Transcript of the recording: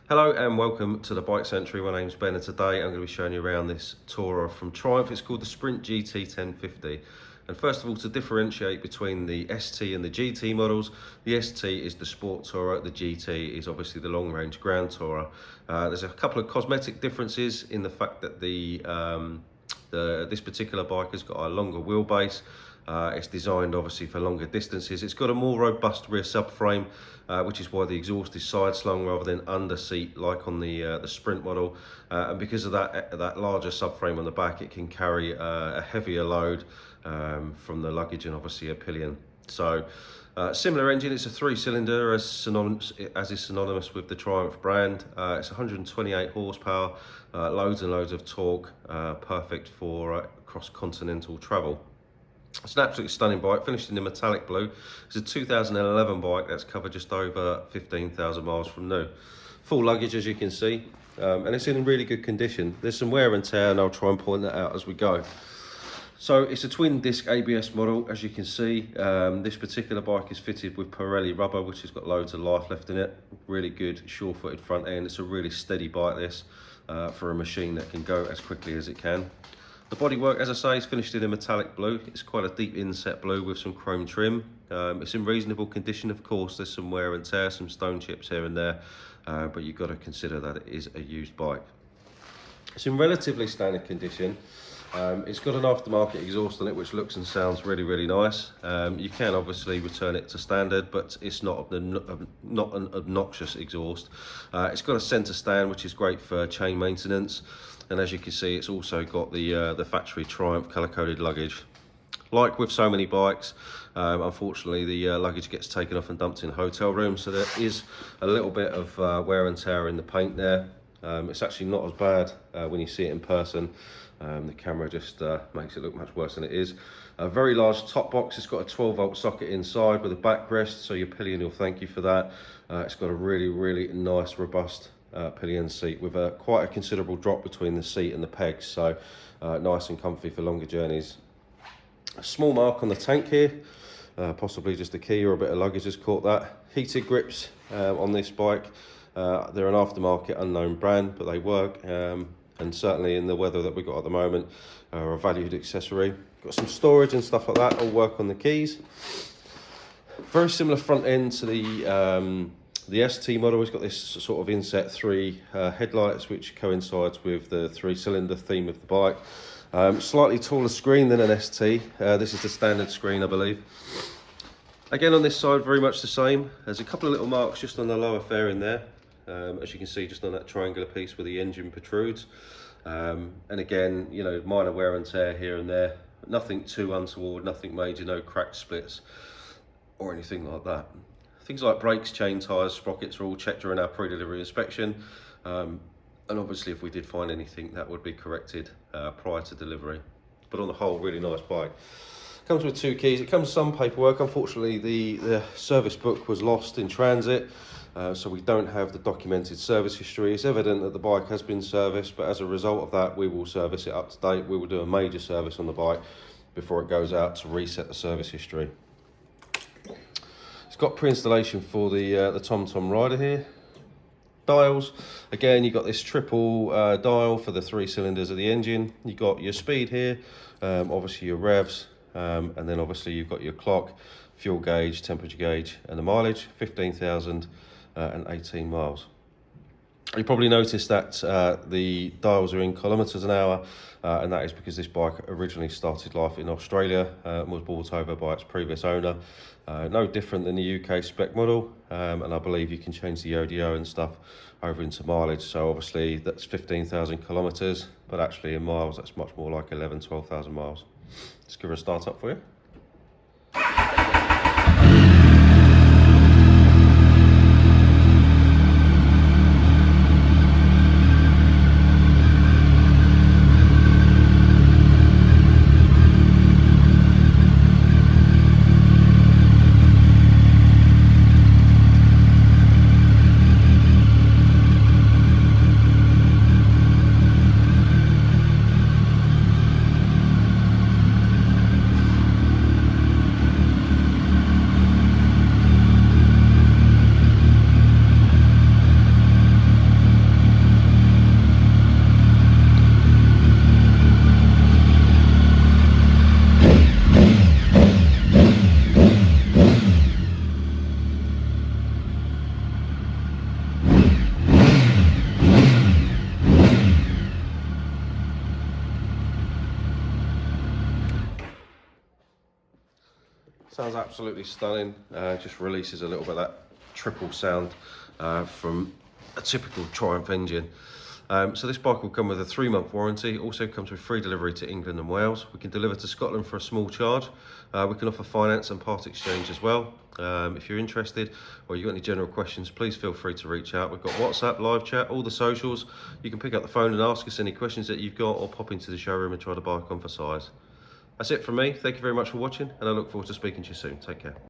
Hello and welcome to the Bike Century. My name's Ben and today I'm going to be showing you around this tourer from Triumph. It's called the Sprint GT 1050. And first of all, to differentiate between the ST and the GT models, the ST is the sport tourer, the GT is obviously the long range ground tourer. There's a couple of cosmetic differences in the fact that this particular bike has got a longer wheelbase. It's designed obviously for longer distances. It's got a more robust rear subframe, which is why the exhaust is side slung rather than under seat like on the Sprint model. And because of that larger subframe on the back, it can carry a heavier load from the luggage and obviously a pillion. So similar engine, it's a 3-cylinder as is synonymous with the Triumph brand. It's 128 horsepower, loads and loads of torque, perfect for cross-continental travel. It's an absolutely stunning bike, finished in the metallic blue. It's a 2011 bike that's covered just over 15,000 miles from new. Full luggage, as you can see, and it's in really good condition. There's some wear and tear, and I'll try and point that out as we go. So it's a twin disc ABS model, as you can see. This particular bike is fitted with Pirelli rubber, which has got loads of life left in it. Really good, sure-footed front end. It's a really steady bike, this, for a machine that can go as quickly as it can. The bodywork, as I say, is finished in a metallic blue. It's quite a deep inset blue with some chrome trim. It's in reasonable condition, of course. There's some wear and tear, some stone chips here and there, but you've got to consider that it is a used bike. It's in relatively standard condition. It's got an aftermarket exhaust on it, which looks and sounds really, really nice. You can obviously return it to standard, but it's not an obnoxious exhaust. It's got a centre stand, which is great for chain maintenance. And as you can see, it's also got the factory Triumph colour-coded luggage. Like with so many bikes, unfortunately the luggage gets taken off and dumped in hotel rooms, so there is a little bit of wear and tear in the paint there. It's actually not as bad when you see it in person. The camera just makes it look much worse than it is. A very large top box. It's got a 12-volt socket inside with a backrest, so your pillion will thank you for that. It's got a really, really nice, robust pillion seat with quite a considerable drop between the seat and the pegs, so nice and comfy for longer journeys. A small mark on the tank here, possibly just a key or a bit of luggage has caught that. Heated grips on this bike. They're an aftermarket unknown brand, but they work, and certainly in the weather that we've got at the moment, are a valued accessory. Got some storage and stuff like that, all work on the keys. Very similar front end to the ST model. Has got this sort of inset 3 headlights, which coincides with the 3-cylinder theme of the bike. Slightly taller screen than an ST. This is the standard screen, I believe. Again, on this side, very much the same. There's a couple of little marks just on the lower fairing there. As you can see, just on that triangular piece where the engine protrudes. And again, you know, minor wear and tear here and there. Nothing too untoward, nothing major, no cracked splits or anything like that. Things like brakes, chain, tyres, sprockets are all checked during our pre-delivery inspection. And obviously if we did find anything, that would be corrected prior to delivery. But on the whole, really nice bike. Comes with 2 keys. It comes with some paperwork. Unfortunately, the service book was lost in transit, so we don't have the documented service history. It's evident that the bike has been serviced, but as a result of that, we will service it up to date. We will do a major service on the bike before it goes out to reset the service history. It's got pre-installation for the TomTom Rider here. Dials, again, you've got this triple dial for the 3 cylinders of the engine. You've got your speed here, obviously your revs, and then obviously you've got your clock, fuel gauge, temperature gauge, and the mileage, 15,018 miles. You probably noticed that the dials are in kilometres an hour, and that is because this bike originally started life in Australia and was bought over by its previous owner. No different than the UK spec model, and I believe you can change the ODO and stuff over into mileage. So obviously that's 15,000 kilometres, but actually in miles that's much more like 12,000 miles. Let's give her a start up for you. Sounds absolutely stunning. Just releases a little bit of that trickle sound from a typical Triumph engine. So this bike will come with a 3-month warranty, also comes with free delivery to England and Wales. We can deliver to Scotland for a small charge. We can offer finance and part exchange as well. If you're interested or you've got any general questions, please feel free to reach out. We've got WhatsApp, live chat, all the socials. You can pick up the phone and ask us any questions that you've got, or pop into the showroom and try the bike on for size. That's it from me. Thank you very much for watching, and I look forward to speaking to you soon. Take care.